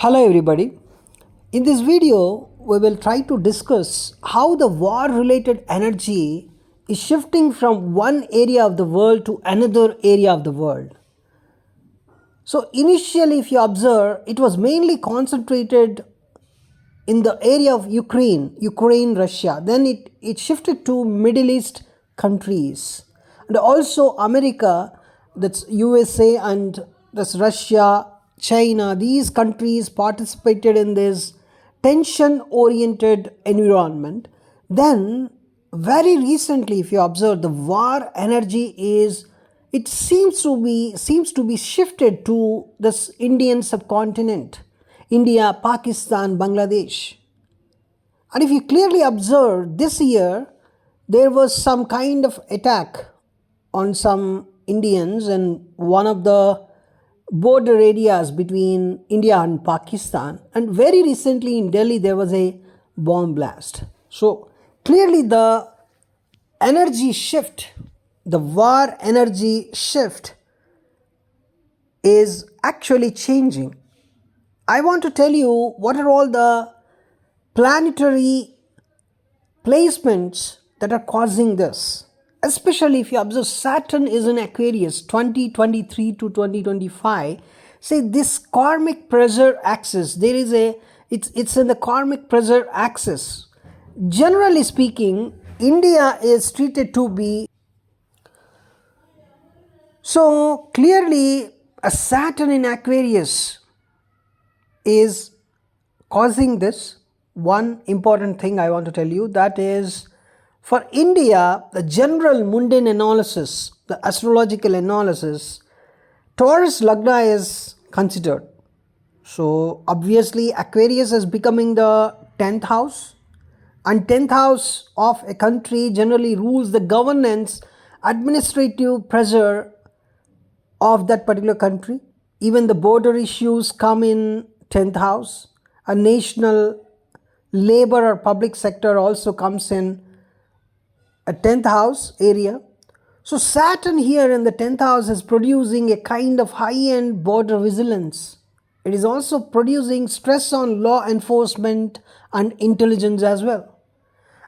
Hello everybody. In this video, we will try to discuss how the war related energy is shifting from one area of the world to another area of the world. So initially, if you observe, it was mainly concentrated in the area of Ukraine, Russia. Then it shifted to Middle East countries. And also America, that's USA and that's Russia, China. These countries participated in this tension-oriented environment. Then very recently, if you observe, the war energy is it seems to be shifted to this Indian subcontinent, India, Pakistan, Bangladesh. And if you clearly observe, this year there was some kind of attack on some Indians in one of the border areas between India and Pakistan. And very recently in Delhi there was a bomb blast. So clearly the energy shift, the war energy shift is actually changing. I want to tell you what are all the planetary placements that are causing this. Especially if you observe, Saturn is in Aquarius 2023 to 2025. Say this karmic pressure axis, it's in the karmic pressure axis. Generally speaking, India is treated to be so clearly a Saturn in Aquarius is causing this. One important thing I want to tell you, that is, for India, the general mundane analysis, the astrological analysis, Taurus Lagna is considered. So obviously Aquarius is becoming the 10th house, and 10th house of a country generally rules the governance, administrative pressure of that particular country. Even the border issues come in 10th house. A national labor or public sector also comes in a 10th house area. So Saturn here in the 10th house is producing a kind of high-end border vigilance. It is also producing stress on law enforcement and intelligence as well.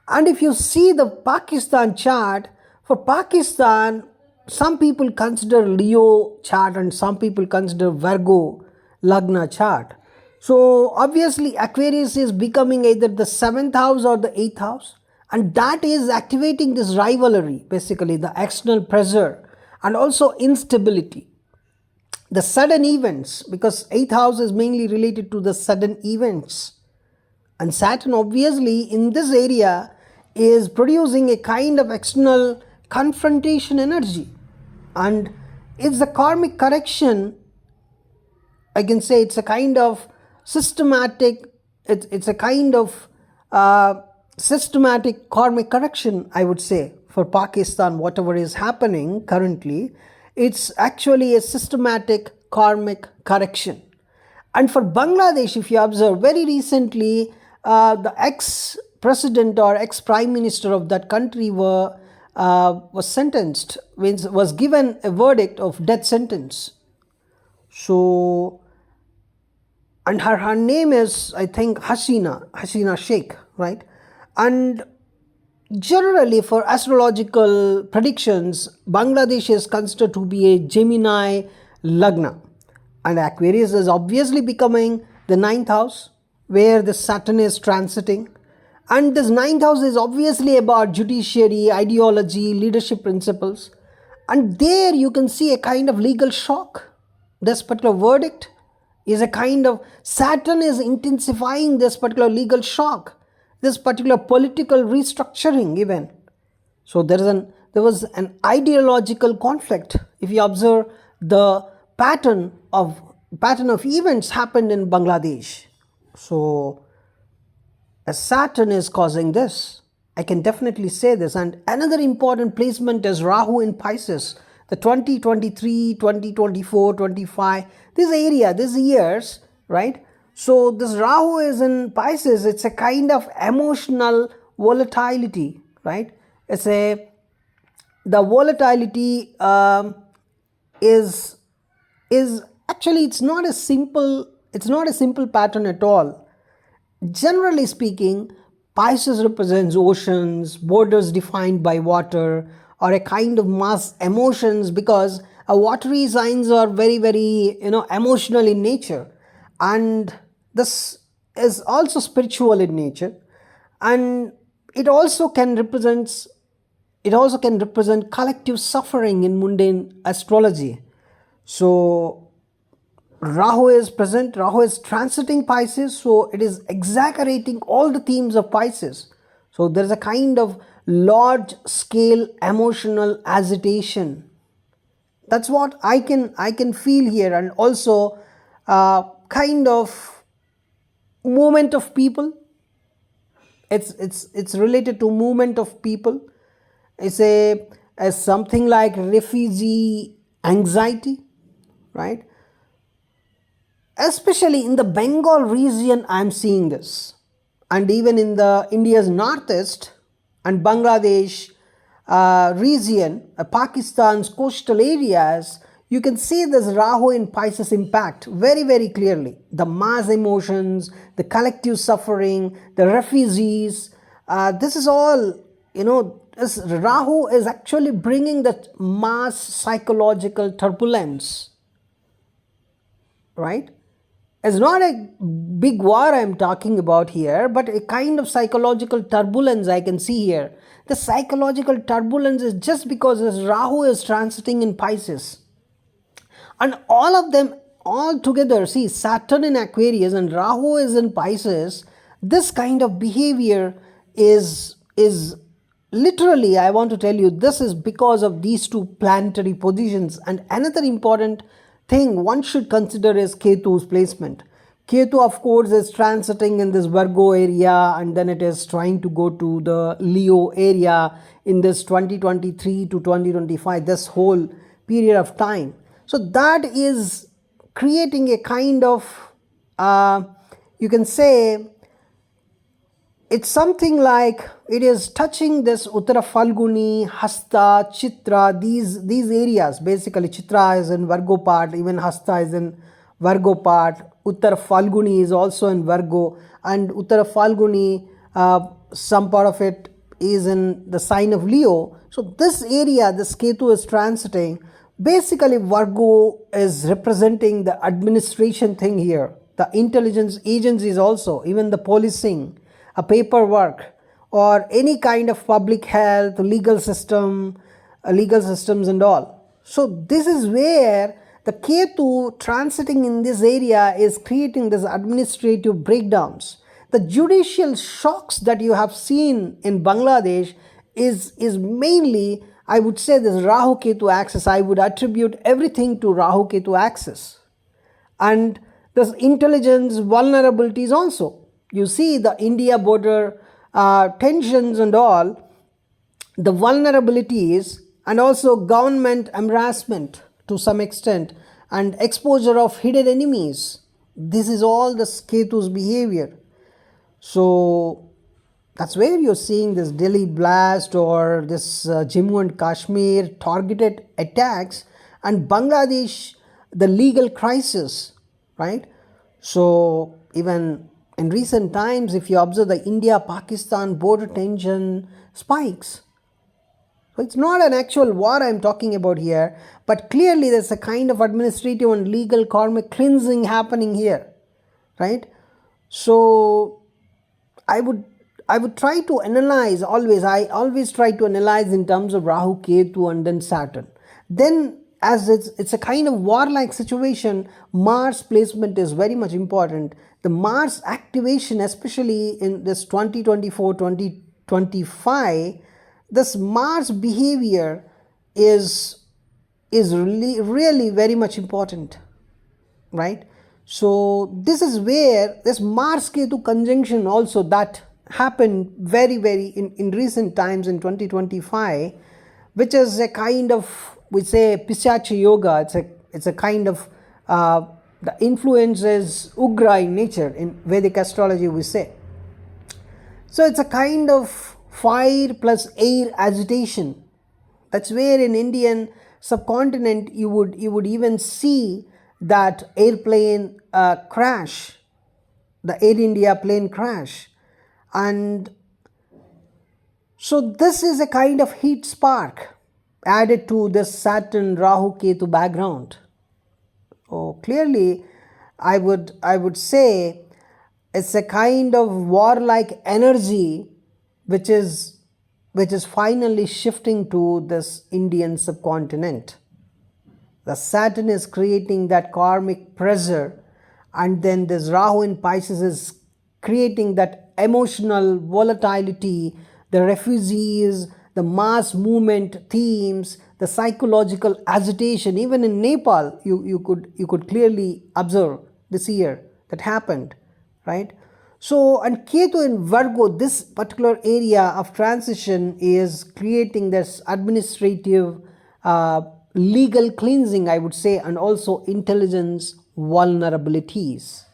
And if you see the Pakistan chart, for Pakistan, some people consider Leo chart and some people consider Virgo Lagna chart. So obviously Aquarius is becoming either the 7th house or the 8th house, and that is activating this rivalry, basically the external pressure and also instability, the sudden events, because 8th house is mainly related to the sudden events. And Saturn obviously in this area is producing a kind of external confrontation energy, and it's a karmic correction. I can say it's a kind of systematic, it's a kind of systematic karmic correction, I would say, for Pakistan. Whatever is happening currently, it's actually a systematic karmic correction. And for Bangladesh, if you observe, very recently the ex-president or ex-prime minister of that country was sentenced, was given a verdict of death sentence. So, and her name is, I think, Hasina Sheikh, right? And generally for astrological predictions, Bangladesh is considered to be a Gemini Lagna. And Aquarius is obviously becoming the 9th house where the Saturn is transiting. And this 9th house is obviously about judiciary, ideology, leadership principles. And there you can see a kind of legal shock. This particular verdict is a kind of, Saturn is intensifying this particular legal shock, this particular political restructuring even. So there was an ideological conflict. If you observe, the pattern of events happened in Bangladesh. So as Saturn is causing this, I can definitely say this. And another important placement is Rahu in Pisces, the 2023, 2024, 25, this area, these years, right? So this Rahu is in Pisces. It's a kind of emotional volatility, right? The volatility is actually, it's not a simple It's not a simple pattern at all. Generally speaking, Pisces represents oceans, borders defined by water, or a kind of mass emotions, because watery signs are very, very, emotional in nature. And this is also spiritual in nature. And it also can represent collective suffering in mundane astrology. So Rahu is present, Rahu is transiting Pisces, so it is exaggerating all the themes of Pisces. So there is a kind of large scale emotional agitation. That's what I can feel here, and also kind of movement of people. It's related to movement of people. It's a something like refugee anxiety, right? Especially in the Bengal region, I'm seeing this, and even in the India's northeast and Bangladesh region, Pakistan's coastal areas, you can see this Rahu in Pisces impact very, very clearly. The mass emotions, the collective suffering, the refugees, this is all, this Rahu is actually bringing that mass psychological turbulence, right? It's not a big war I'm talking about here, but a kind of psychological turbulence I can see here. The psychological turbulence is just because this Rahu is transiting in Pisces. And all of them all together, see, Saturn in Aquarius and Rahu is in Pisces, this kind of behavior is literally, I want to tell you, this is because of these two planetary positions. And another important thing one should consider is Ketu's placement. Ketu, of course, is transiting in this Virgo area, and then it is trying to go to the Leo area in this 2023 to 2025, this whole period of time. So that is creating a kind of, you can say, it's something like it is touching this Uttara Falguni, Hasta, Chitra, these areas. Basically, Chitra is in Virgo part, even Hasta is in Virgo part. Uttara Falguni is also in Virgo, and Uttara Falguni, some part of it is in the sign of Leo. So this area, this Ketu is transiting. Basically, Virgo is representing the administration thing here, the intelligence agencies also, even the policing, a paperwork, or any kind of public health, legal systems and all. So this is where the Ketu transiting in this area is creating this administrative breakdowns. The judicial shocks that you have seen in Bangladesh is mainly, I would say, this Rahu Ketu axis. I would attribute everything to Rahu Ketu axis. And this intelligence vulnerabilities also. You see the India border tensions and all, the vulnerabilities, and also government embarrassment to some extent, and exposure of hidden enemies. This is all the Ketu's behavior. So that's where you're seeing this Delhi blast or this Jammu and Kashmir targeted attacks, and Bangladesh, the legal crisis, right? So even in recent times, if you observe the India-Pakistan border tension spikes. So it's not an actual war I'm talking about here, but clearly there's a kind of administrative and legal karmic cleansing happening here, right? So I would try to analyze always. I always try to analyze in terms of Rahu, Ketu, and then Saturn. Then, as it's a kind of warlike situation, Mars placement is very much important. The Mars activation, especially in this 2024-2025, this Mars behavior is really very much important, right? So this is where this Mars Ketu conjunction also that happened very in recent times in 2025, which is a kind of, we say, Pisachi yoga. It's a kind of the influence is Ugra in nature. In Vedic astrology, we say. So it's a kind of fire plus air agitation. That's where in Indian subcontinent you would even see that airplane crash, the Air India plane crash. And so this is a kind of heat spark added to this Saturn Rahu Ketu background. Oh, clearly I would say it's a kind of warlike energy which is finally shifting to this Indian subcontinent. The Saturn is creating that karmic pressure, and then this Rahu in Pisces is creating that emotional volatility, the refugees, the mass movement themes, the psychological agitation. Even in Nepal, you could clearly observe this year that happened, right? So, and Ketu in Virgo, this particular area of transition is creating this administrative legal cleansing, I would say, and also intelligence vulnerabilities,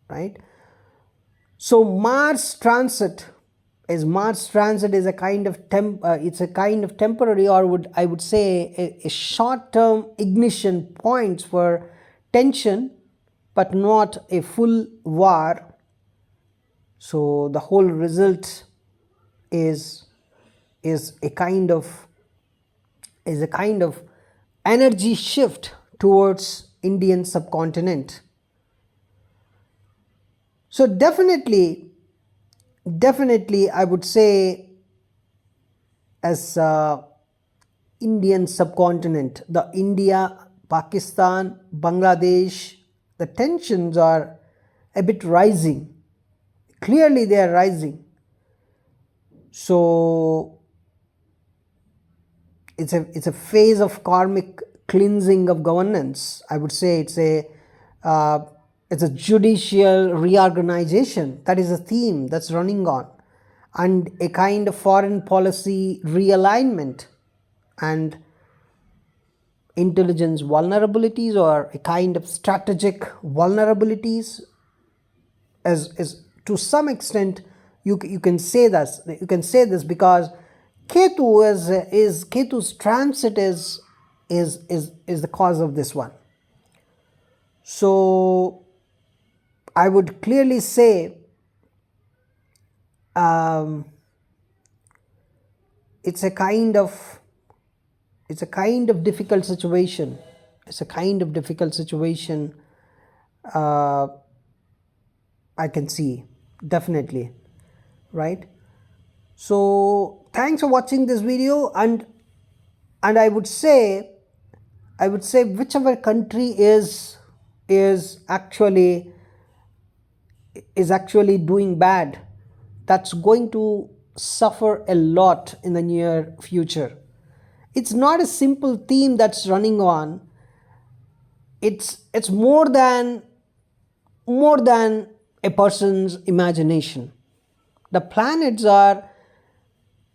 right? So Mars transit is a kind of it's a kind of temporary, or I would say a short-term ignition points for tension, but not a full war. So the whole result is a kind of energy shift towards Indian subcontinent. So definitely I would say, as Indian subcontinent, the India, Pakistan, Bangladesh, the tensions are a bit rising. Clearly they are rising. So it's a phase of karmic cleansing of governance. I would say it's a judicial reorganization. That is a theme that's running on, and a kind of foreign policy realignment, and intelligence vulnerabilities, or a kind of strategic vulnerabilities. As to some extent, you can say this. You can say this because Ketu's transit is the cause of this one. So I would clearly say it's a kind of difficult situation. It's a kind of difficult situation. I can see, definitely, right? So thanks for watching this video, and I would say whichever country is actually doing bad, that's going to suffer a lot in the near future. It's not a simple theme that's running on. It's more than a person's imagination. The planets are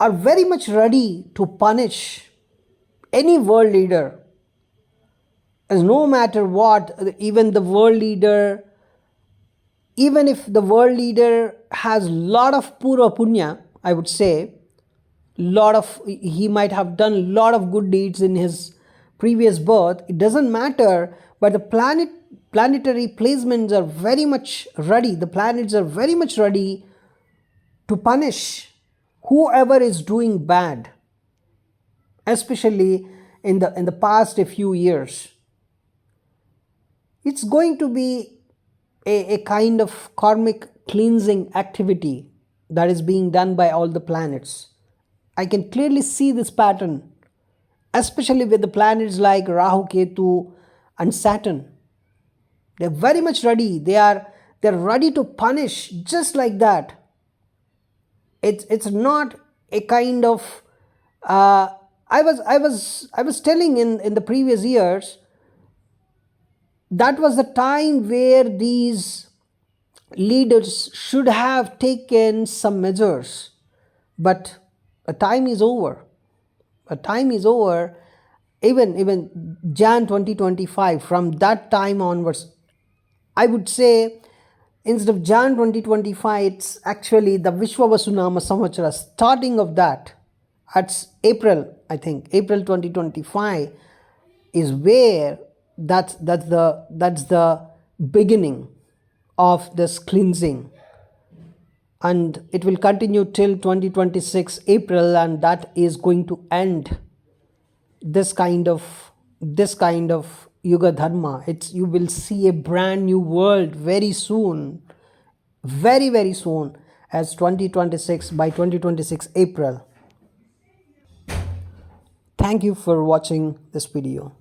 very much ready to punish any world leader, as no matter what, even if the world leader has a lot of pura punya, I would say, he might have done a lot of good deeds in his previous birth, it doesn't matter, but the planetary placements are very much ready. The planets are very much ready to punish whoever is doing bad, especially in the past a few years. It's going to be a kind of karmic cleansing activity that is being done by all the planets. I can clearly see this pattern, especially with the planets like Rahu, Ketu and Saturn. They're very much ready. They're ready to punish just like that. It's not a kind of I was telling in the previous years, that was the time where these leaders should have taken some measures, but a time is over. Even Jan 2025, from that time onwards, I would say, instead of Jan 2025, it's actually the Vishwavasunama Samvatsara, starting of that. At April, I think, April 2025 is where that's the beginning of this cleansing, and it will continue till 2026 April, and that is going to end this kind of yuga dharma. It's You will see a brand new world very soon, very soon, as 2026 by 2026 April. Thank you for watching this video.